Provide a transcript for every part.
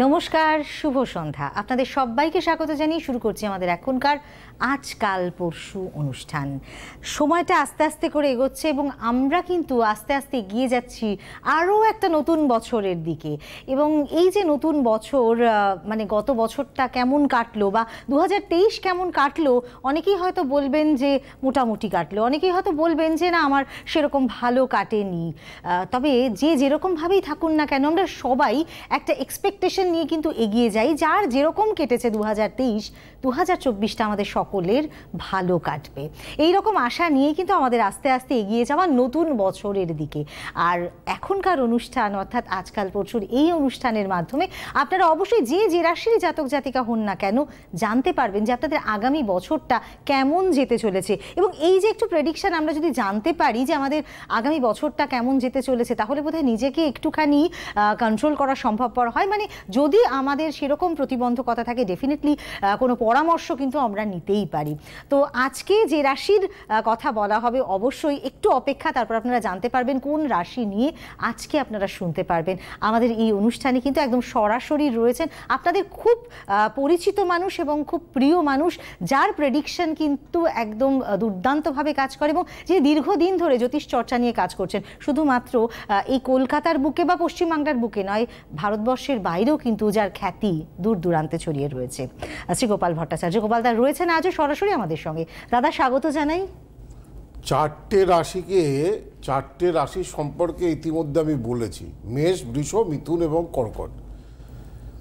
নমস্কার, শুভ সন্ধ্যা। আপনাদের সবাইকে স্বাগত জানিয়ে শুরু করছি আমাদের এখনকার আজকাল পরশু অনুষ্ঠান। সময়টা আস্তে আস্তে করে এগোচ্ছে এবং আমরা কিন্তু আস্তে আস্তে এগিয়ে যাচ্ছি আরও একটা নতুন বছরের দিকে। এবং এই যে নতুন বছর, মানে গত বছরটা কেমন কাটলো বা 2023 কেমন কাটলো, অনেকেই হয়তো বলবেন যে মোটামুটি কাটলো, অনেকেই হয়তো বলবেন যে না আমার সেরকম ভালো কাটেনি। তবে যে যেরকমভাবেই থাকুন না কেন, আমরা সবাই একটা এক্সপেকটেশন নিয়ে কিন্তু এগিয়ে যাই, যার যেরকম কেটেছে 2023, 2024টা আমাদের সকলের ভালো কাটবে এই রকম আশা নিয়ে কিন্তু আমাদের আস্তে আস্তে এগিয়ে যাওয়া নতুন বছরের দিকে। আর এখনকার অনুষ্ঠান অর্থাৎ আজকাল পরশুর এই অনুষ্ঠানের মাধ্যমে আপনারা অবশ্যই যে যে রাশির জাতক জাতিকা হন না কেন জানতে পারবেন যে আপনাদের আগামী বছরটা কেমন যেতে চলেছে। এবং এই যে একটু প্রেডিকশন আমরা যদি জানতে পারি যে আমাদের আগামী বছরটা কেমন যেতে চলেছে, তাহলে বোধহয় নিজেকে একটুখানি কন্ট্রোল করা সম্ভবপর হয়। মানে যদি আমাদের সেরকম প্রতিবন্ধকতা থাকে, ডেফিনেটলি কোনো পরামর্শ কিন্তু আমরা নিতেই পারি। তো আজকে যে রাশির কথা বলা হবে, অবশ্যই একটু অপেক্ষা, তারপর আপনারা জানতে পারবেন কোন রাশি নিয়ে আজকে আপনারা শুনতে পারবেন। আমাদের এই অনুষ্ঠানে কিন্তু একদম সরাসরি রয়েছেন আপনাদের খুব পরিচিত মানুষ এবং খুব প্রিয় মানুষ, যার প্রেডিকশন কিন্তু একদম দুর্দান্তভাবে কাজ করে এবং যে দীর্ঘদিন ধরে জ্যোতিষ চর্চা নিয়ে কাজ করছেন। শুধুমাত্র এই কলকাতার বুকে বা পশ্চিমবাংলার বুকে নয়, ভারতবর্ষের বাইরেও কিন্তু যার খ্যাতি দূর দূরান্তে ছড়িয়ে রয়েছে। শ্রী গোপাল ভট্টাচার্য, গোপাল দা রয়েছেন আজও সরাসরি আমাদের সঙ্গে। দাদা, স্বাগত জানাই। চারটে রাশি সম্পর্কে ইতিমধ্যে আমি বলেছি, মেষ, বৃষ, মিথুন এবং কর্কট।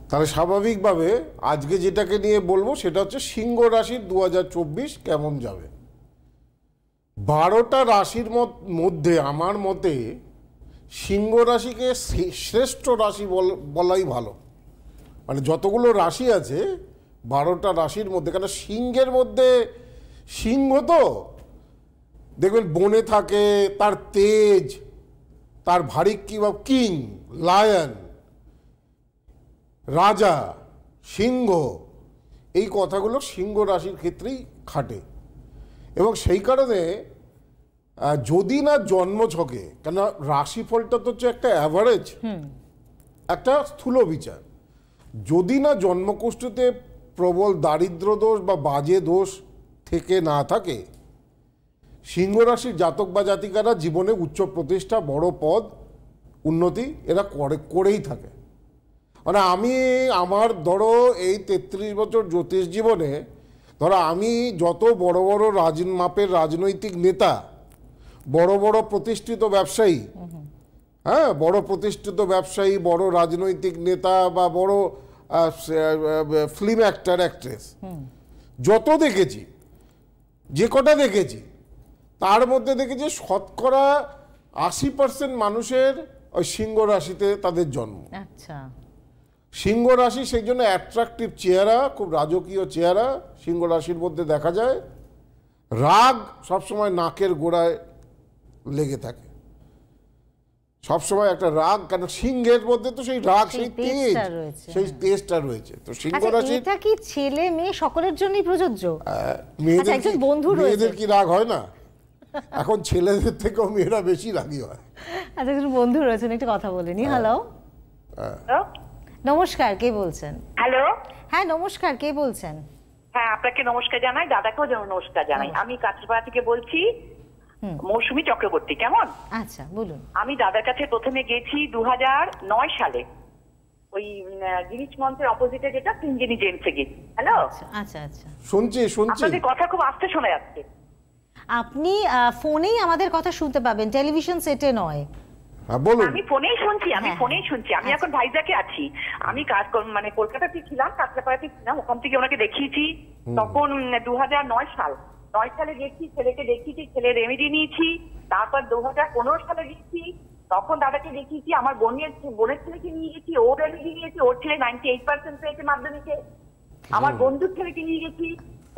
তাহলে স্বাভাবিকভাবে আজকে যেটাকে নিয়ে বলবো সেটা হচ্ছে সিংহ রাশির 2024 কেমন যাবে। 12টা রাশির মধ্যে আমার মতে সিংহ রাশিকে শ্রেষ্ঠ রাশি বলাই ভালো। মানে যতগুলো রাশি আছে 12টা রাশির মধ্যে, কেন সিংহের মধ্যে সিংহ তো দেখবেন বনে থাকে, তার তেজ, তার ভারী কিং, লায়ন, রাজা, সিংহ, এই কথাগুলো সিংহ রাশির ক্ষেত্রেই খাটে। এবং সেই কারণে যদি না জন্মছকে, কেন রাশিফলটা তো হচ্ছে একটা অ্যাভারেজ, একটা স্থূল বিচার, যদি না জন্মকুষ্ঠিতে প্রবল দারিদ্র দোষ বা বাজে দোষ থেকে না থাকে, সিংহ রাশির জাতক বা জাতিকারা জীবনে উচ্চ প্রতিষ্ঠা, বড় পদ, উন্নতি এরা করেই থাকে। মানে আমার ধরো এই 33 বছর জ্যোতিষ জীবনে, ধরো আমি যত বড় বড় মাপের রাজনৈতিক নেতা, বড় বড় প্রতিষ্ঠিত ব্যবসায়ী, হ্যাঁ, বড় প্রতিষ্ঠিত ব্যবসায়ী, বড় রাজনৈতিক নেতা বা বড় ফিল্ম অ্যাক্টর অ্যাক্ট্রেস যত দেখেছি, যে কটা দেখেছি, তার মধ্যে দেখেছি শতকরা 80% মানুষের ওই সিংহ রাশিতে তাদের জন্ম। আচ্ছা, সিংহ রাশি সেই জন্য অ্যাট্রাকটিভ চেহারা, খুব রাজকীয় চেহারা সিংহ রাশির মধ্যে দেখা যায়। রাগ সবসময় নাকের গোড়ায় লেগে থাকে, সবসময় একটা রাগ, কেন সিংহের মধ্যে তো সেই রাগ, সেই তেজ, সেই তেজটা রয়েছে। তো সিংহ রাশি, এটা কি ছেলে মেয়ে সকলের জন্যই প্রযোজ্য? মেয়েদের কি রাগ হয় না? এখন ছেলেদের থেকেও মেয়েরা বেশি রাগী হয়। আচ্ছা, একজন বন্ধু রয়েছেন, একটু কথা বলে নি। হ্যালো, নমস্কার, কে বলছেন? হ্যালো, হ্যাঁ নমস্কার, কে বলছেন? হ্যাঁ, আপনাকে নমস্কার জানাই, দাদাকেও যেন নমস্কার জানাই। আমি কাঁচরাপাড়া থেকে বলছি, মৌসুমী চক্রবর্তী। কেমন? আচ্ছা, বলুন। আমি দাদার কাছে প্রথমে গেছি 2009 সালে, ওই গিরিশ মঞ্চের অপোজিটে যেটা তিনজেনি জেন্টসে গেছি। হ্যালো, আচ্ছা আচ্ছা, শুনছি। আপনাদের কথা খুব আস্তে শোনা যাচ্ছে। আপনি ফোনেই আমাদের কথা শুনতে পাবেন, টেলিভিশন সেটে নয়। আমি ফোনেই শুনছি, আমি এখন ভাইজাকে আছি। আমি কাজ মানে কলকাতাতে ছিলাম, কাঁচরাপাড়াতে ছিলাম, ওখান থেকে ওনাকে দেখিয়েছি। তখন 2009 সালে গেছি, ছেলেকে দেখিয়েছি, ছেলে রেমেডি নিয়েছি। তারপর 2015 সালে গেছি, তখন দাদাকে দেখিয়েছি। আমার বোনের ছেলেকে নিয়ে গেছি, ও রেমেডি নিয়েছি, ওর ছেলে 98% পেয়েছে মাধ্যমিকে। আমার বন্ধুর ছেলেকে নিয়ে গেছি,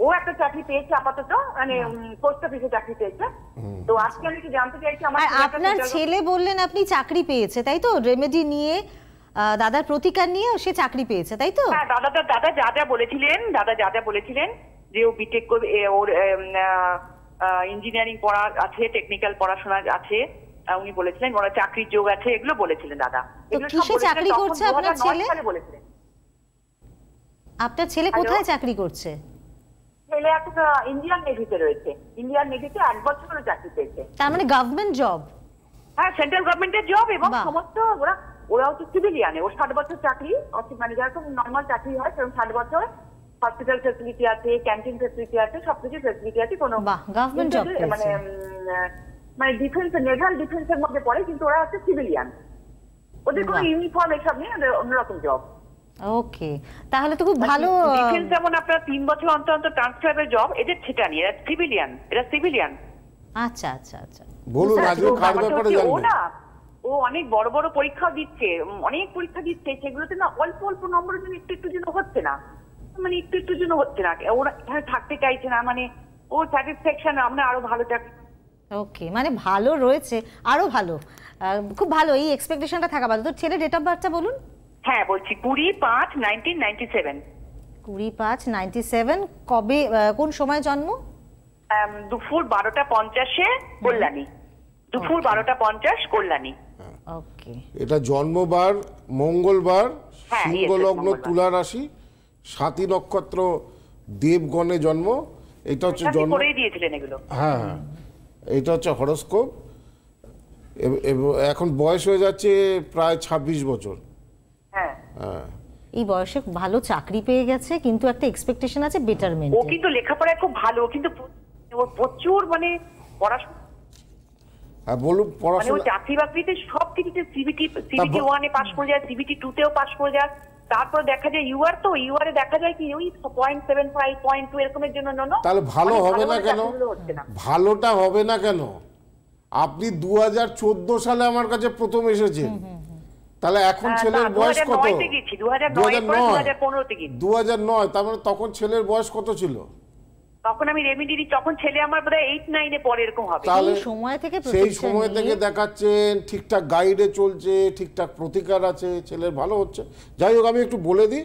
ও একটা চাকরি পেয়েছে আপাতত, মানে পোস্ট অফিসে চাকরি পেয়েছে। তো আজকে আমি জানতে চাইছি, আপনার ছেলে বললেন আপনি চাকরি পেয়েছে, তাই তো? রেমেডি নিয়ে, দাদার প্রতিকার নিয়ে সে চাকরি পেয়েছে, তাই তো? হ্যাঁ, দাদা যা যা বলেছিলেন যে ও বিটেক করবে, ওর ইঞ্জিনিয়ারিং পড়া আছে, টেকনিক্যাল পড়াশোনা আছে, উনি বলেছিলেন ওরা চাকরির যোগ আছে, এগুলো বলেছিলেন দাদা। কিসে চাকরি করছে আপনার ছেলে? বলেছিলেন আপনার ছেলে কোথায় চাকরি করছে? ছেলে একটা ইন্ডিয়ান নেভিতে রয়েছে, ইন্ডিয়ান নেভিতে 8 বছর ধরে চাকরি পেয়েছে। তার মানে গভর্নমেন্ট জব? হ্যাঁ, সেন্ট্রাল গভর্নমেন্টের জব, এবং সমস্ত ওরা হচ্ছে সিভিলিয়ানে। ওর 60 বছর চাকরি, মানে যেরকম নর্মাল চাকরি হয় সেরকম 60 বছর। হসপিটাল ফ্যাসিলিটি আছে, ক্যান্টিন ফ্যাসিলিটি আছে, সবকিছু ফ্যাসিলিটি আছে। কোনো গভর্নমেন্ট জব মানে ডিফেন্স, নেভাল ডিফেন্সের মধ্যে পড়ে, কিন্তু ওরা হচ্ছে সিভিলিয়ান। ওদের কোনো ইউনিফর্ম এসব নেই, ওদের অন্যরকম জব। ওকে, তাহলে তো খুব ভালো। ডিফেন্স যেমন আপনার 3 বছর অন্তর অন্তর ট্রান্সফারের জব, এদের সেটা নেই, এরা সিভিলিয়ান, এরা সিভিলিয়ান। আচ্ছা আচ্ছা আচ্ছা, বলুন আজকে কার ব্যাপারে জানবেন? ও অনেক বড় বড় পরীক্ষা দিচ্ছে, অনেক পরীক্ষা দিচ্ছে, সেগুলোতে না অল্প অল্প নম্বরের জন্য একটু জন্য হচ্ছে না, মানে একটু জন্য হচ্ছে না, ওরা এখানে থাকতে চাইছে না, মানে ও স্যাটিসফ্যাকশন আমরা আরো ভালো চাকরি। ওকে, মানে ভালো রয়েছে, আরো ভালো, খুব ভালো, এই এক্সপেকটেশনটা থাকা ভালো। তো ছেলে ডেট অফ বার্থটা বলুন। হ্যাঁ বলছি, 20-5-1997। 20-5-97। কবে, কোন সময় জন্ম? দুপুর 12:50 কল্যাণী, দুপুর 12:50 কল্যাণী। ওকে, এটা জন্মবার মঙ্গলবার, সিংহ লগ্ন, তুলা রাশি, স্বাতী নক্ষত্র, দেবগণে জন্ম। এটা হচ্ছে জন্ম করে দিয়েছিলেন এগুলো। হ্যাঁ, এটা হচ্ছে হরোস্কোপ। এখন বয়স হয়ে যাচ্ছে প্রায় 26 বছর। হ্যাঁ, এই বয়সে ভালো চাকরি পেয়ে গেছে, কিন্তু একটা এক্সপেকটেশন আছে বেটারমেন্ট। ও কিন্তু লেখাপড়ায় খুব ভালো, কিন্তু ওর প্রচুর মানে পড়াশোনা। হ্যাঁ বলুন, পড়াশোনা মানে ও চাকরি বাকরিতে সব কিছুতে সিবিটি 1-এ পাস করে যায়, সিবিটি 2-তেও পাস করে যায়। তারপর দেখা যায় ইউআর এ দেখা যায় কি ওই 0.75, 0.2 এরকমের জন্য তাহলে ভালো হবে না কেন? ভালোটা হবে না কেন? আপনি 2014 সালে আমার কাছে প্রথম এসেছেন, তাহলে এখন ছেলের বয়স কত? 2009। তার মানে তখন ছেলের বয়স কত ছিল? তখন আমি রেমিডি, তখন ছেলে আমার বোধহয় 8-9-এ পড়ে, এরকম হবে। সেই সময় থেকে দেখাচ্ছেন ঠিকঠাক গাইডে চলছে, ঠিকঠাক প্রতিকার আছে, ছেলের ভালো হচ্ছে। যাই হোক, আমি একটু বলে দিই,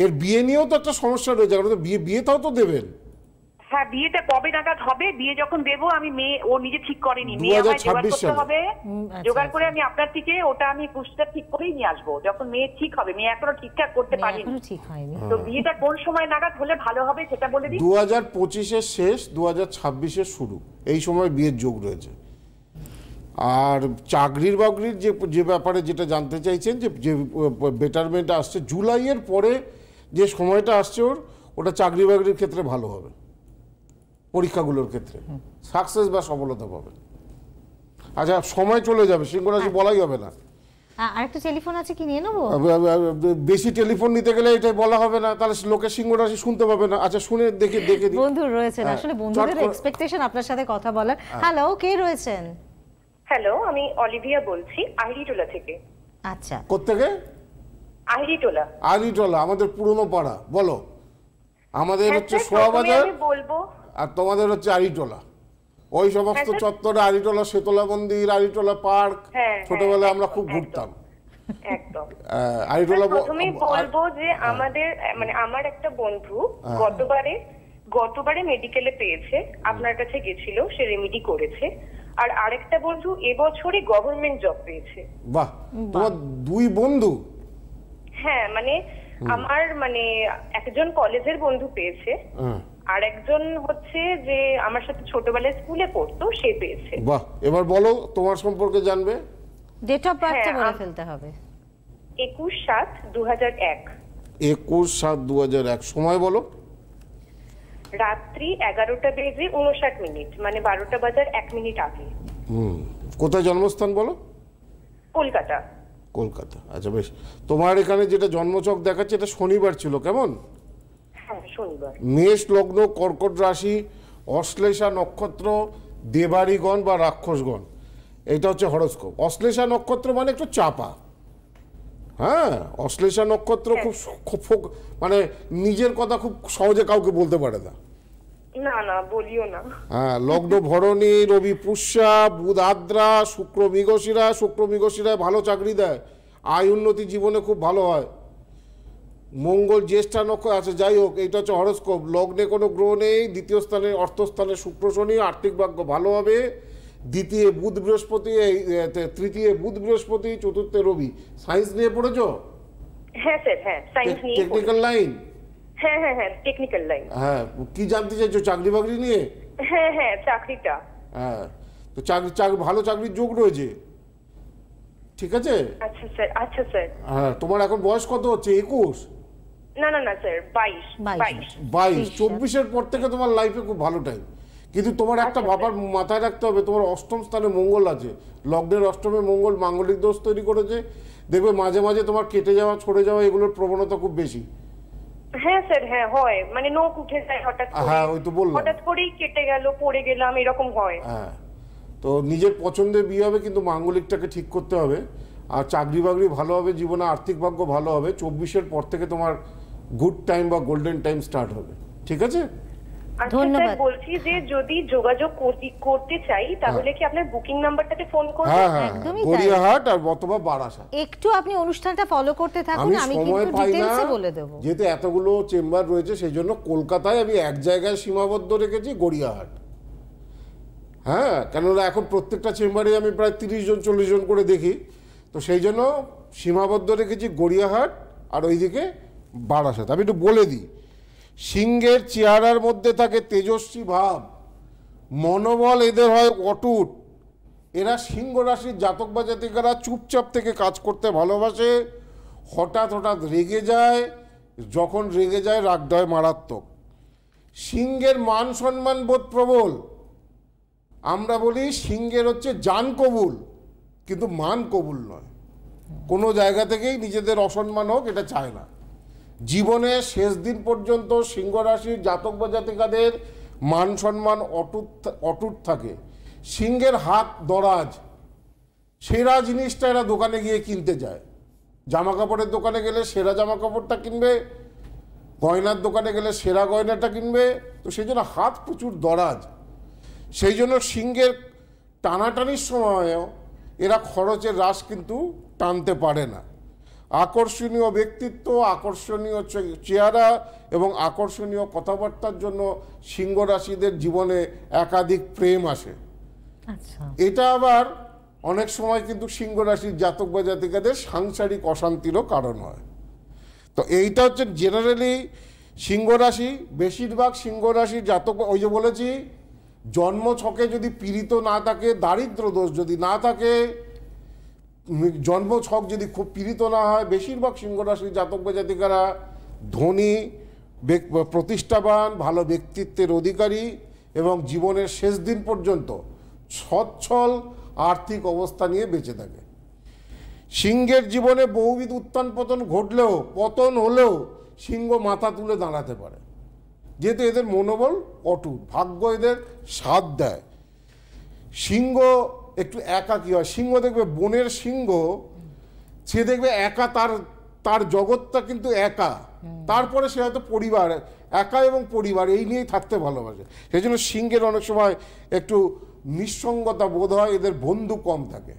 এর বিয়ে নিয়েও তো একটা সমস্যা রয়েছে, কারণ বিয়েটাও তো দেবেন। হ্যাঁ, বিয়েটা কবে নাগাদ হবে? বিয়ে যখন দেবো আমি, মেয়ে ও নিজে ঠিক করেনি, মেয়ে আমায় জোগাড় করতে হবে, জোগাড় করে আমি আপনার থেকে ওটা আমি পুষ্টিটা ঠিক করেই নিয়ে আসবো যখন মেয়ে ঠিক হবে। মেয়ে এখনো ঠিকঠাক করতে পারিনি, তো বিয়েটা কোন সময় নাগাদ হলে ভালো হবে সেটা বলে দিই। 2025-এর শেষ, 2026-এর শুরু, এই সময় বিয়ের যোগ রয়েছে। আর চাকরির বাকরির যে ব্যাপারে যেটা জানতে চাইছেন, যে বেটারমেন্ট আসছে জুলাইয়ের পরে, যে সময়টা আসছে ওটা চাকরি বাকরির ক্ষেত্রে ভালো হবে, পরীক্ষাগুলোর ক্ষেত্রে সাকসেস বা সফলতা পাবে। আচ্ছা, সময় চলে যাবে, সিংহ রাশি বলাই হবে না। আরেকটা টেলিফোন আছে, কি নিয়ে নেবো? বেশি টেলিফোন নিতে গেলে এটাই বলা হবে না, তাহলে লোকে সিংহ রাশি শুনতে পাবে না। আচ্ছা, শুনে দেখে বন্ধু রয়েছেন, আসলে বন্ধুদের এক্সপেকটেশন আপনার সাথে কথা বলার। হ্যালো, কে রয়েছেন? হ্যালো, আমি অলিভিয়া বলছি, আহিরিটোলা থেকে। আচ্ছা, কোত্থেকে? আহিরিটোলা। আহিরিটোলা আমাদের পুরনো পাড়া। বলো। আমাদের হচ্ছে সোয়াবাজার, বলবো, আর তোমাদের হচ্ছে আড়িটোলা। ওই সমস্ত চত্বরে আড়িটোলা, শেতলা মন্দির, আড়িটোলা পার্ক, ছোটবেলায় আমরা খুব ঘুরতাম। একদম। আড়িটোলা প্রথমেই বলবো যে আমাদের, মানে আমার একটা বন্ধু গতবারে মেডিকেলে পেয়েছে, আপনার কাছে গেছিল, সে রেমিডি করেছে। আর আরেকটা বন্ধু এবছরই গভর্নমেন্ট জব পেয়েছে। বাহ, তোমার দুই বন্ধু? হ্যাঁ, মানে আমার মানে একজন কলেজের বন্ধু পেয়েছে, আর একজন হচ্ছে যে আমার সাথে ছোটবেলায় স্কুলে পড়তো, সে পেয়েছে। বাহ, এবার বলো তোমার সম্পর্কে জানবে। ডেট অফ বার্থটা বলে ফেলতে হবে। 21/7/2001। 21/7/2001। সময় বলো। রাত্রি 11:59, মানে 12টা বাজার 1 মিনিট আগে। কোথায় জন্মস্থান বলো? কলকাতা। কলকাতা, আচ্ছা বেশ। তোমার এখানে যেটা জন্মছক দেখাচ্ছে, এটা শনিবার ছিল, কেমন? হ্যাঁ, শনিবার। মেষ লগ্ন, কর্কট রাশি, অশ্লেষা নক্ষত্র, দেবাড়িগণ বা রাক্ষসগণ, এটা হচ্ছে হরোস্কোপ। অশ্লেষা নক্ষত্র মানে একটু চাপা। হ্যাঁ, অশ্লেষা নক্ষত্র খুব মানে নিজের কথা খুব সহজে কাউকে বলতে পারে না। না না, বলিও না। হ্যাঁ, লগ্ন ভরণী, রবি পুষ্যা, বুধ আদ্রা, শুক্র মৃগশিরায় ভালো চাকরি দেয়, আয় উন্নতি জীবনে খুব ভালো হয়। মঙ্গল জ্যেষ্ঠা নক্ষত্র আছে। যাই হোক, এইটা হচ্ছে হরোস্কোপ। লগ্নে কোনো গ্রহ নেই। দ্বিতীয় স্থানে অর্থস্থানে শুক্র শনি, আর্থিক ভাগ্য ভালো হবে। দ্বিতীয় বুধ বৃহস্পতি, তৃতীয় বুধ বৃহস্পতি, চতুর্থে রবি। সায়েন্স নিয়ে পড়েছো? হ্যাঁ স্যার, হ্যাঁ সায়েন্স নিয়ে। Technical line? হ্যাঁ হ্যাঁ হ্যাঁ, টেকনিক্যাল লাইন। হ্যাঁ, কি জানতে চাইছো চাকরি বাকরি নিয়ে? হ্যাঁ হ্যাঁ, চাকরিটা। হ্যাঁ, তো চাকরি ভালো চাকরির যোগ রয়েছে, ঠিক আছে? আচ্ছা স্যার, আচ্ছা স্যার। হ্যাঁ, তোমার এখন বয়স কত হচ্ছে? 21? না না না স্যার, 22। 24-এর পর থেকে তোমার লাইফে খুব ভালো টাইম। কিন্তু তোমার একটা ব্যাপার মাথায় রাখতে হবে, তোমার অষ্টম স্থানে মঙ্গল আছে, লগ্নের অষ্টমে মঙ্গল মাঙ্গলিক দোষ তৈরি করেছে। দেখবে মাঝে মাঝে তোমার কেটে যাওয়া, ছড়ে যাওয়া, এগুলোর প্রবণতা খুব বেশি। হ্যাঁ স্যার, হ্যাঁ হয়, মানে নখ উঠে যায় হঠাৎ করে। হ্যাঁ, ওই তো বললাম, হঠাৎ করেই কেটে গেল, পড়ে গেলাম, এরকম হয়। হ্যাঁ, তো নিজের পছন্দের বিয়ে হবে, কিন্তু মাঙ্গলিকটাকে ঠিক করতে হবে। আর চাকরি বাকরি ভালো হবে, জীবনে আর্থিক ভাগ্য ভালো হবে। 24-এর পর থেকে তোমার গুড টাইম বা গোল্ডেন টাইম স্টার্ট হবে, ঠিক আছে? ধন্যবাদ। বলছি যে যদি যোগাযোগ করতে চাই তাহলে কি আপনার বুকিং নাম্বারটাতে ফোন করব? হ্যাঁ হ্যাঁ, একদমই তাই। গড়িয়াহাট আর অথবা বারাসাত। একটু আপনি অনুষ্ঠানটা ফলো করতে থাকুন, আমি সময় কিন্তু পাই না, ডিটেইলসে বলে দেব। যেহেতু এতগুলো চেম্বার রয়েছে, সেই জন্য কলকাতায় আমি এক জায়গায় সীমাবদ্ধ রেখেছি, গড়িয়াহাট। হ্যাঁ, কেননা এখন প্রত্যেকটা চেম্বারে আমি প্রায় 30 জন 40 জন করে দেখি, তো সেই জন্য সীমাবদ্ধ রেখেছি গড়িয়াহাট আর ওইদিকে বারাসাত। আমি একটু বলে দিই, সিংহের চেহারার মধ্যে থাকে তেজস্বী ভাব, মনোবল এদের হয় অটুট। এরা সিংহ রাশির জাতক বা জাতিকারা চুপচাপ থেকে কাজ করতে ভালোবাসে, হঠাৎ হঠাৎ রেগে যায়, যখন রেগে যায় রাগটা হয় মারাত্মক। সিংহের মান সম্মান বোধ প্রবল। আমরা বলি সিংহের হচ্ছে জান কবুল, কিন্তু মান কবুল নয়। কোনো জায়গা থেকেই নিজেদের অসম্মান হোক এটা চায় না। জীবনে শেষ দিন পর্যন্ত সিংহ রাশির জাতক বা জাতিকাদের মান সম্মান অটুট থাকে। সিংহের হাত দরাজ, সেরা জিনিসটা এরা দোকানে গিয়ে কিনতে যায়। জামা কাপড়ের দোকানে গেলে সেরা জামা কাপড়টা কিনবে, গয়নার দোকানে গেলে সেরা গয়নাটা কিনবে। তো সেই জন্য হাত প্রচুর দরাজ। সেই জন্য সিংহের টানাটানির সময়ও এরা খরচের রাশ কিন্তু টানতে পারে না। আকর্ষণীয় ব্যক্তিত্ব, আকর্ষণীয় চেহারা এবং আকর্ষণীয় কথাবার্তার জন্য সিংহ রাশিদের জীবনে একাধিক প্রেম আসে। আচ্ছা, এটা আবার অনেক সময় কিন্তু সিংহ রাশির জাতক বা জাতিকাদের সাংসারিক অশান্তিরও কারণ হয়। তো এইটা হচ্ছে জেনারেলি সিংহ রাশি। বেশিরভাগ সিংহ রাশির জাতক, ওই যে বলেছি, জন্ম ছকে যদি পীড়িত না থাকে, দারিদ্র দোষ যদি না থাকে, জন্ম ছক যদি খুব পীড়িত না হয়, বেশিরভাগ সিংহ রাশির জাতক বা জাতিকারা ধনী, প্রতিষ্ঠাবান, ভালো ব্যক্তিত্বের অধিকারী এবং জীবনের শেষ দিন পর্যন্ত সচ্ছল আর্থিক অবস্থা নিয়ে বেঁচে থাকে। সিংহের জীবনে বহুবিধ উত্থান পতন ঘটলেও, পতন হলেও সিংহ মাথা তুলে দাঁড়াতে পারে, যেহেতু এদের মনোবল অটুট, ভাগ্য এদের সাথ দেয়। সিংহ একটু একাকী হয়। সিংহ দেখবে, বনের সিংহ, সে দেখবে একা, তার জগৎটা কিন্তু একা। তারপরে সে হয়তো পরিবার, একা এবং পরিবার এই নিয়েই থাকতে ভালোবাসে। সেই জন্য সিংহের অনেক সময় একটু নিঃসঙ্গতা বোধ হয়, এদের বন্ধু কম থাকে।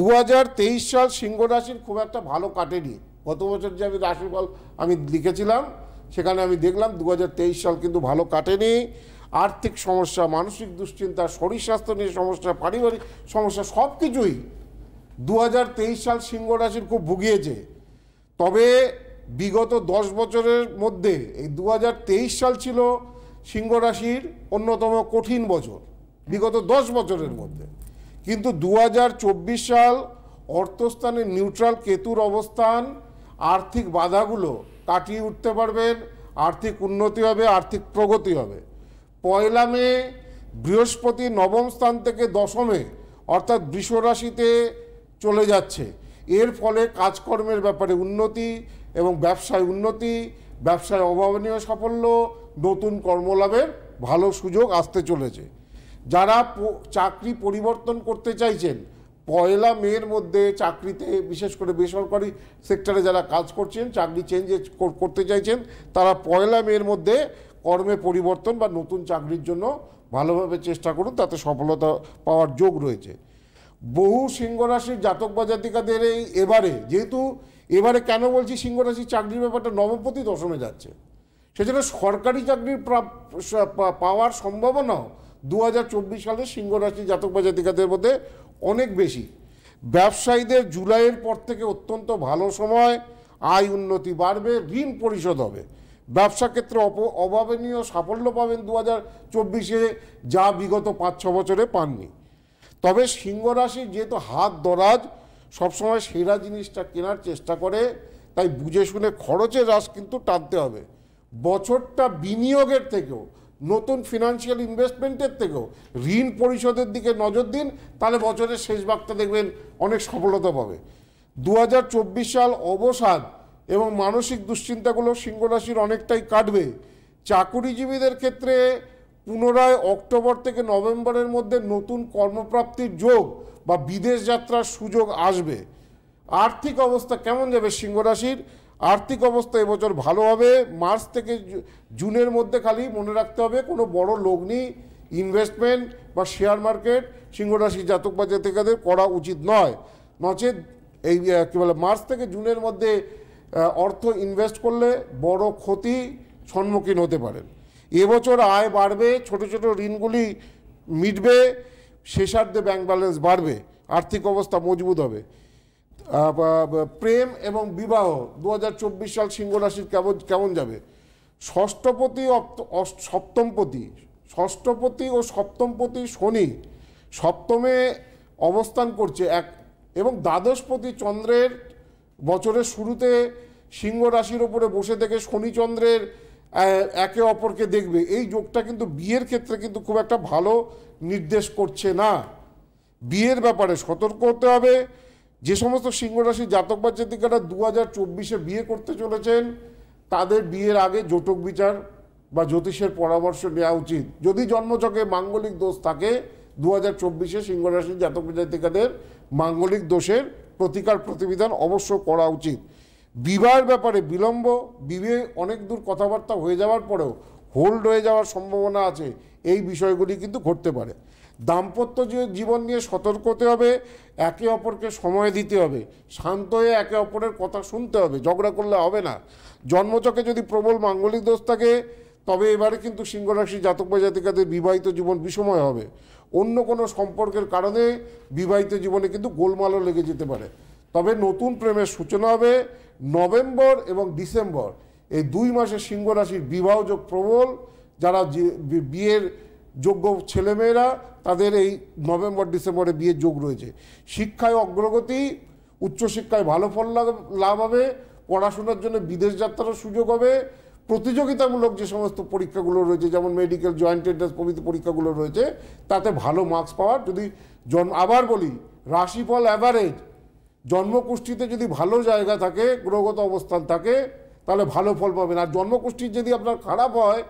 2023 সাল সিংহ রাশির খুব একটা ভালো কাটেনি। গত বছর যে আমি রাশিফল আমি লিখেছিলাম, সেখানে আমি দেখলাম 2023 সাল কিন্তু ভালো কাটেনি। আর্থিক সমস্যা, মানসিক দুশ্চিন্তা, শরীর স্বাস্থ্য নিয়ে সমস্যা, পারিবারিক সমস্যা, সব কিছুই 2023 সাল সিংহ রাশির খুব ভুগিয়েছে। তবে বিগত 10 বছরের মধ্যে এই 2023 সাল ছিল সিংহ রাশির অন্যতম কঠিন বছর বিগত 10 বছরের মধ্যে। কিন্তু 2024 সাল অর্থস্থানে নিউট্রাল কেতুর অবস্থান, আর্থিক বাধাগুলো কাটিয়ে উঠতে পারবেন, আর্থিক উন্নতি হবে, আর্থিক প্রগতি হবে। 1 মে বৃহস্পতি নবম স্থান থেকে দশমে অর্থাৎ বৃষ রাশিতে চলে যাচ্ছে। এর ফলে কাজকর্মের ব্যাপারে উন্নতি এবং ব্যবসায় উন্নতি, ব্যবসায় অভাবনীয় সাফল্য, নতুন কর্মলাভের ভালো সুযোগ আসতে চলেছে। যারা চাকরি পরিবর্তন করতে চাইছেন, 1 মের মধ্যে চাকরিতে, বিশেষ করে বেসরকারি সেক্টরে যারা কাজ করছেন, চাকরি চেঞ্জ করতে চাইছেন, তারা 1 মের মধ্যে কর্মে পরিবর্তন বা নতুন চাকরির জন্য ভালোভাবে চেষ্টা করুন, তাতে সফলতা পাওয়ার যোগ রয়েছে। বহু সিংহ রাশির জাতক বা জাতিকাদের এবারে, যেহেতু এবারে কেন বলছি সিংহ রাশির চাকরির ব্যাপারটা, নবমপতি দশমে যাচ্ছে, সেজন্য সরকারি চাকরির পাওয়ার সম্ভাবনাও 2024 সালে সিংহ রাশির জাতক বা জাতিকাদের মধ্যে অনেক বেশি। ব্যবসায়ীদের জুলাইয়ের পর থেকে অত্যন্ত ভালো সময়, আয় উন্নতি বাড়বে, ঋণ পরিশোধ হবে। ব্যবসা ক্ষেত্রে অভাবনীয় সাফল্য পাবেন 2024-এ, যা বিগত 5-6 বছরে পাননি। তবে সিংহ রাশি যেহেতু হাত দরাজ, সবসময় সেরা জিনিসটা কেনার চেষ্টা করে, তাই বুঝে শুনে খরচের রাশ কিন্তু টানতে হবে। বছরটা বিনিয়োগের থেকেও, নতুন ফিনান্সিয়াল ইনভেস্টমেন্টের থেকেও ঋণ পরিশোধের দিকে নজর দিন, তাহলে বছরের শেষ ভাগটা দেখবেন অনেক সফলতা পাবে। 2024 সাল অবসাদ এবং মানসিক দুশ্চিন্তাগুলো সিংহ রাশির অনেকটাই কাটবে। চাকুরিজীবীদের ক্ষেত্রে পুনরায় অক্টোবর থেকে নভেম্বরের মধ্যে নতুন কর্মপ্রাপ্তির যোগ বা বিদেশ যাত্রার সুযোগ আসবে। আর্থিক অবস্থা কেমন যাবে সিংহ রাশির? আর্থিক অবস্থা এবছর ভালো হবে। মার্চ থেকে জুনের মধ্যে খালি মনে রাখতে হবে কোনো বড় লগ্নি ইনভেস্টমেন্ট বা শেয়ার মার্কেট সিংহ রাশি জাতক বা জাতিকাদের করা উচিত নয়। নচেত এই কী বলে মার্চ থেকে জুনের মধ্যে অর্থ ইনভেস্ট করলে বড় ক্ষতি সম্মুখীন হতে পারেন। এবছর আয় বাড়বে, ছোট ছোট ঋণগুলি মিটবে, শেষার্ধে ব্যাংক ব্যালেন্স বাড়বে, আর্থিক অবস্থা মজবুত হবে। প্রেম এবং বিবাহ 2024 সাল সিংহ রাশির কেমন যাবে? ষষ্ঠপতি ও সপ্তমপতি শনি সপ্তমে অবস্থান করছে এবং দ্বাদশপতি চন্দ্রের বছরের শুরুতে সিংহ রাশির ওপরে বসে থেকে শনি চন্দ্রের একে অপরকে দেখবে। এই যোগটা কিন্তু বিয়ের ক্ষেত্রে কিন্তু খুব একটা ভালো নির্দেশ করছে না। বিয়ের ব্যাপারে সতর্ক হতে হবে। যে সমস্ত সিংহ রাশির জাতক বা জাতিকারা 2024-এ বিয়ে করতে চলেছেন, তাদের বিয়ের আগে জটক বিচার বা জ্যোতিষের পরামর্শ নেওয়া উচিত। যদি জন্মছকে মাঙ্গলিক দোষ থাকে, 2024-এ সিংহ রাশির জাতক জাতিকাদের মাঙ্গলিক দোষের প্রতিবিধান অবশ্য করা উচিত। বিবাহের ব্যাপারে বিলম্ব, বিবাহে অনেক দূর কথাবার্তা হয়ে যাওয়ার পরেও হোল্ড হয়ে যাওয়ার সম্ভাবনা আছে, এই বিষয়গুলি কিন্তু ঘটতে পারে। দাম্পত্য জীবন নিয়ে সতর্ক হতে হবে, একে অপরকে সময় দিতে হবে, শান্ত হয়ে একে অপরের কথা শুনতে হবে, ঝগড়া করলে হবে না। জন্মছকে যদি প্রবল মাঙ্গলিক দোষ থাকে, তবে এবারে কিন্তু সিংহ রাশি জাতক বা জাতিকাদের বিবাহিত জীবন বিষময় হবে। অন্য কোনো সম্পর্কের কারণে বিবাহিত জীবনে কিন্তু গোলমালও লেগে যেতে পারে। তবে নতুন প্রেমের সূচনা হবে নভেম্বর এবং ডিসেম্বর, এই 2 মাসে সিংহ রাশির বিবাহযোগ প্রবল। যারা বিয়ের যোগ্য ছেলেমেয়েরা, তাদের এই নভেম্বর ডিসেম্বরে বিয়ের যোগ রয়েছে। শিক্ষায় অগ্রগতি, উচ্চশিক্ষায় ভালো ফল লাভ হবে, পড়াশোনার জন্য বিদেশ যাত্রার সুযোগ হবে। প্রতিযোগিতামূলক যে সমস্ত পরীক্ষাগুলো রয়েছে, যেমন মেডিকেল, জয়েন্ট এন্ট্রান্স প্রভৃতি পরীক্ষাগুলো রয়েছে, তাতে ভালো মার্কস পাওয়ার, যদি আবার বলি রাশিফল অ্যাভারেজ, জন্মকুষ্ঠিতে যদি ভালো জায়গা থাকে, গ্রহগত অবস্থান থাকে, তাহলে ভালো ফল পাবেন। আর জন্মকুষ্ঠি যদি আপনার খারাপ হয়,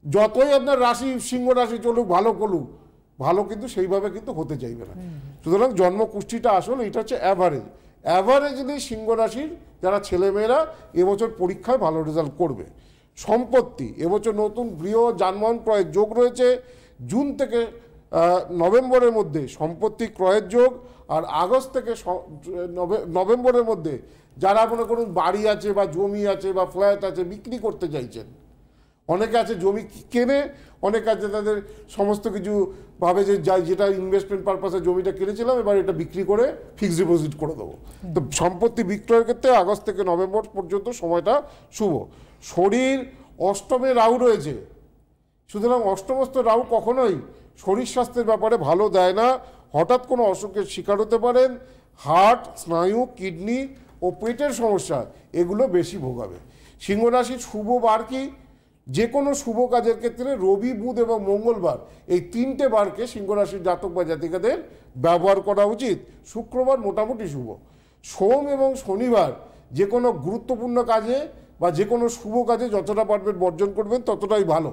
যতই আপনার রাশি সিংহ রাশি চলুক, ভালো করুক, ভালো কিন্তু সেইভাবে কিন্তু হতে চাইবে না। সুতরাং জন্মকুষ্ঠিটা আসলে এটা হচ্ছে অ্যাভারেজলি সিংহ রাশির যারা ছেলেমেয়েরা এবছর পরীক্ষায় ভালো রেজাল্ট করবে। সম্পত্তি, এবছর নতুন গৃহ যানবাহন ক্রয়ের যোগ রয়েছে। জুন থেকে নভেম্বরের মধ্যে সম্পত্তি ক্রয়ের যোগ, আর আগস্ট থেকে নভেম্বরের মধ্যে যারা মনে করুন বাড়ি আছে বা জমি আছে বা ফ্ল্যাট আছে বিক্রি করতে চাইছেন, অনেকে আছে জমি কেনে, অনেকে আছে তাদের সমস্ত কিছু ভাবে যে যেটা ইনভেস্টমেন্ট পারপাসে জমিটা কিনেছিলাম, এবার এটা বিক্রি করে ফিক্সড ডিপোজিট করে দেবো। তো সম্পত্তি বিক্রয়ের ক্ষেত্রে আগস্ট থেকে নভেম্বর পর্যন্ত সময়টা শুভ। শরীর অষ্টমে রাহু রয়েছে, সুতরাং অষ্টমস্থ রাহু কখনোই শরীর স্বাস্থ্যের ব্যাপারে ভালো দেয় না। হঠাৎ কোনো অসুখের শিকার হতে পারেন। হার্ট, স্নায়ু, কিডনি ও পেটের সমস্যা এগুলো বেশি ভোগাবে। সিংহ রাশির শুভ বার কি? যে কোনো শুভ কাজের ক্ষেত্রে রবি, বুধ এবং মঙ্গলবার, এই 3টে বারকে সিংহ রাশির জাতক বা জাতিকাদের ব্যবহার করা উচিত। শুক্রবার মোটামুটি শুভ। সোম এবং শনিবার যে কোনো গুরুত্বপূর্ণ কাজে বা যে কোনো শুভ কাজে যতটা পারবেন বর্জন করবেন ততটাই ভালো।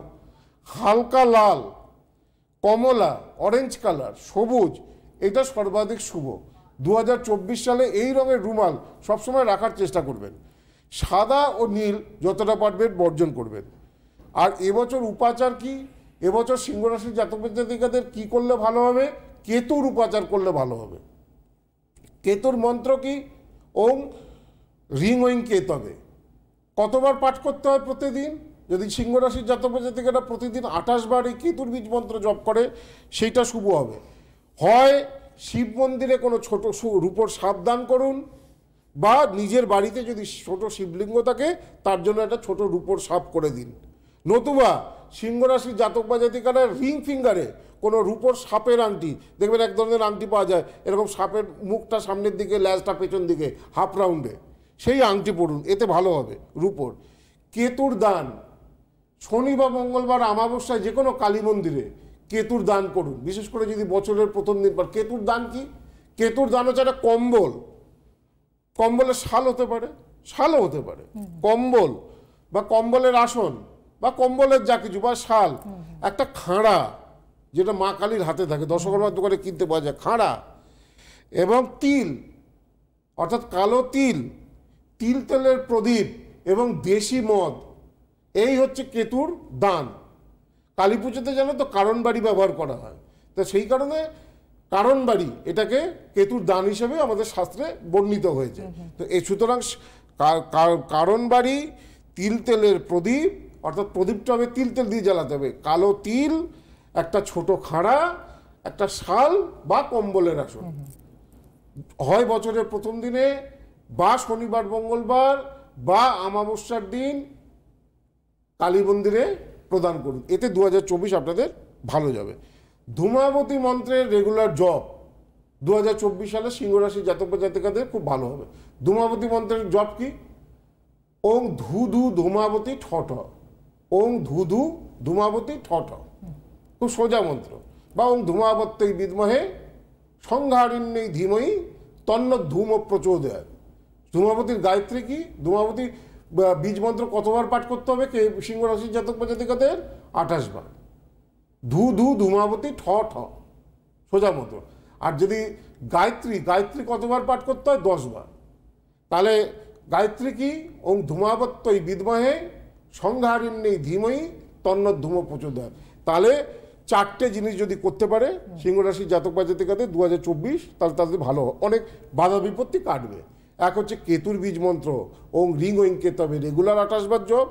হালকা লাল, কমলা, অরেঞ্জ কালার, সবুজ, এটা সর্বাধিক শুভ। 2024 সালে এই রঙের রুমাল সবসময় রাখার চেষ্টা করবেন। সাদা ও নীল যতটা পারবেন বর্জন করবেন। আর এবছর উপাচার কি? এবছর সিংহ রাশির জাতক জাতিকাদের কি করলে ভালো হবে? কেতুর উপাচার করলে ভালো হবে। কেতুর মন্ত্র কি? ওম রিং ওইং কেতবে। কতবার পাঠ করতে হয় প্রতিদিন? যদি সিংহ রাশির জাতক জাতিকারা প্রতিদিন 28 বার এই কেতুর বীজ মন্ত্র জপ করে, সেইটা শুভ হবে। হয় শিব মন্দিরে কোনো ছোট রূপোর সাপ দান করুন, বা নিজের বাড়িতে যদি ছোট শিবলিঙ্গ থাকে তার জন্য একটা ছোট রূপোর সাপ করে দিন। নতুবা সিংহ রাশির জাতক বা জাতিকারা রিং ফিঙ্গারে কোনো রূপোর সাপের আংটি, দেখবেন এক ধরনের আংটি পাওয়া যায় এরকম সাপের মুখটা সামনের দিকে, ল্যাজটা পেছন দিকে, হাফ রাউন্ডে, সেই আংটি পড়ুন, এতে ভালো হবে রূপোর। কেতুর দান, শনি বা মঙ্গলবার অমাবস্যায় যে কোনো কালী মন্দিরে কেতুর দান করুন, বিশেষ করে যদি বছরের প্রথম দিন পর। কেতুর দান কি? কেতুর দান হচ্ছে একটা কম্বল, কম্বলের শাল হতে পারে, শালও হতে পারে, কম্বল বা কম্বলের আসন বা কম্বলের যা কিছু বা শাল, একটা খাঁড়া যেটা মা কালীর হাতে থাকে, দশকর্মার দোকানে কিনতে পাওয়া যায়, খাঁড়া, এবং তিল অর্থাৎ কালো তিল, তিল তেলের প্রদীপ এবং দেশি মদ, এই হচ্ছে কেতুর দান। কালী পুজোতে জানো তো কারণ বাড়ি ব্যবহার করা হয়, তো সেই কারণে কারণ বাড়ি এটাকে কেতুর দান হিসেবে আমাদের শাস্ত্রে বর্ণিত হয়েছে। তো এই সুতরাং কারণ বাড়ি, তিল তেলের প্রদীপ, অর্থাৎ প্রদীপটা হবে তিল তেল দিয়ে জ্বালাতে হবে, কালো তিল, একটা ছোট খাঁড়া, একটা শাল বা কম্বলের আসন, হয় বছরের প্রথম দিনে বা শনিবার মঙ্গলবার বা অমাবস্যার দিন কালী মন্দিরে প্রদান করুন। এতে 2024 আপনাদের ভালো যাবে। ধূমাবতী মন্ত্রের রেগুলার জপ 2024 সালে সিংহ রাশি জাতক জাতিকাদের খুব ভালো হবে। ধূমাবতী মন্ত্রের জপ কি? ওং ধু ধূমাবতী ঠঠ, ওং ধু ধূমাবতী ঠঠ, খুব সোজা মন্ত্র। বা ওং ধূমাবত্যই বিদ্মহে সংহারিণ্যই ধীমহি তন্ন ধূম প্রচোদয়াৎ। ধূমাবতীর গায়ত্রী কি? ধূমাবতী বীজ মন্ত্র কতবার পাঠ করতে হবে সিংহ রাশির জাতক বা জাতিকাদের? 28 বার। ধু ধূমাবতী ঠ ঠ, সোজা মন্ত্র। আর যদি গায়ত্রী কতবার পাঠ করতে হয়? 10 বার। তাহলে গায়ত্রী কি? ওং ধূমাবত্যই বিদ্মহে সংহারিণ্যই ধীমহি তন্ন ধূম প্রচোদয়াৎ। তাহলে 4টে জিনিস যদি করতে পারে সিংহ রাশির জাতক বা জাতিকাদের 2024, তাহলে তাদের ভালো, অনেক বাধা বিপত্তি কাটবে। এক হচ্ছে কেতুর বীজ মন্ত্র ওং রিং ওং কেতবে রেগুলার 28 বার জপ,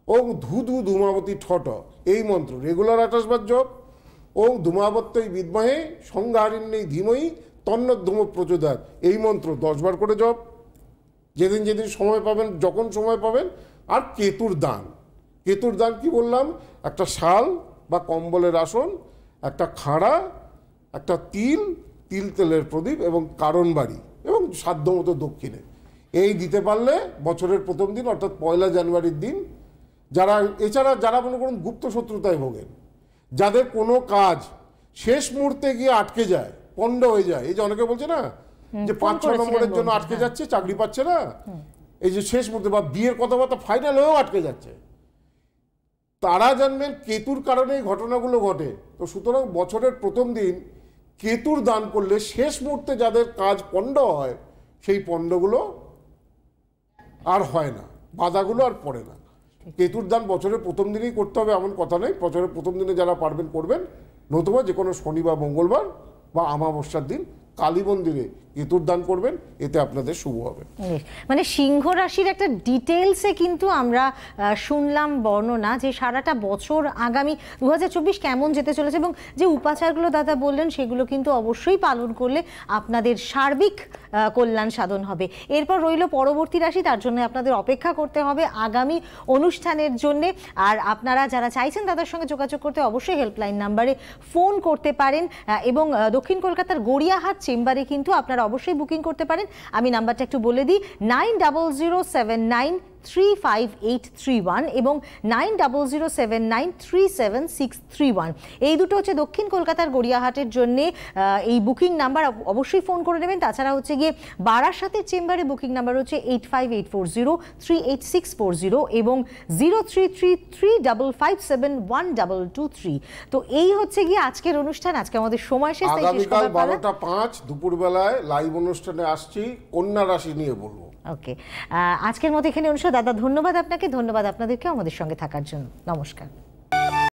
ওং ধু ধূমাবতী ঠট এই মন্ত্র রেগুলার 28 বার জপ, ওং ধূমাবত্যই বিদ্মহে সংহারিণ্যই ধীমহি তন্ন ধূম প্রচোদয়াৎ এই মন্ত্র 10 বার করে জপ, যেদিন যেদিন সময় পাবেন, যখন সময় পাবেন। আর কেতুর দান, কেতুর দান কি বললাম? একটা শাল বা কম্বলের আসন, একটা খাঁড়া, একটা তিল তেলের প্রদীপ এবং কারণ বাড়ি এবং সাধ্যমতো দক্ষিণে, এই দিতে পারলে বছরের প্রথম দিন অর্থাৎ 1 জানুয়ারির দিন, যারা এছাড়া যারা মনে করুন গুপ্ত শত্রুতায় ভোগেন, যাদের কোনো কাজ শেষ মুহূর্তে গিয়ে আটকে যায়, পণ্ড হয়ে যায়, এই যে অনেকে বলছে না যে 5-6 নম্বরের জন্য আটকে যাচ্ছে, চাকরি পাচ্ছে না, এই যে শেষ মুহূর্তে বা বিয়ের কথাবার্তা ফাইনাল হয়েও আটকে যাচ্ছে, তারা জানবেন কেতুর কারণে এই ঘটনাগুলো ঘটে। তো সুতরাং বছরের প্রথম দিন কেতুর দান করলে শেষ মুহূর্তে যাদের কাজ পণ্ড হয়, সেই পণ্ডগুলো আর হয় না, বাধাগুলো আর পড়ে না। কেতুর দান বছরের প্রথম দিনেই করতে হবে এমন কথা নেই, বছরের প্রথম দিনে যারা পারবেন করবেন, নতুবা যে কোনো শনি বা মঙ্গলবার বা অমাবস্যার দিন কালী মন্দিরে কেতুর দান করবেন, এতে আপনাদের শুভ হবে। মানে সিংহ রাশির একটা ডিটেলসে কিন্তু আমরা শুনলাম বর্ণনা যে সারাটা বছর আগামী 2024 কেমন যেতে চলেছে, এবং যে উপাচারগুলো দাদা বললেন সেগুলো কিন্তু অবশ্যই পালন করলে আপনাদের সার্বিক কল্যাণ সাধন হবে। এরপর রইল পরবর্তী রাশি, তার জন্য আপনাদের অপেক্ষা করতে হবে আগামী অনুষ্ঠানের জন্যে। আর আপনারা যারা চাইছেন তাদের সঙ্গে যোগাযোগ করতে অবশ্যই হেল্পলাইন নাম্বারে ফোন করতে পারেন, এবং দক্ষিণ কলকাতার গড়িয়াহাট চেম্বারে কিন্তু আপনারা অবশ্যই বুকিং করতে পারেন। আমি নাম্বারটা একটু বলে দিই, 9007935831 এবং 9007937631, এই দুটো হচ্ছে দক্ষিণ কলকাতার গড়িয়াহাটের জন্য এই বুকিং নাম্বার, অবশ্যই ফোন করে নেবেন। তাছাড়া হচ্ছে গিয়ে বারাসাতের চেম্বারে বুকিং নাম্বার হচ্ছে 8584038640 এবং 0333557122 তো এই হচ্ছে গিয়ে আজকের অনুষ্ঠান। আজকে আমাদের সময় শেষ, আগামীকাল 12টা 5 দুপুরবেলায় লাইভ অনুষ্ঠানে আসছি, কন্যা রাশি নিয়ে বলবো। ওকে, আজকের মতো এখানে অনুষ্ঠান। দাদা ধন্যবাদ আপনাকে, ধন্যবাদ আপনাদেরকে আমাদের সঙ্গে থাকার জন্য। নমস্কার।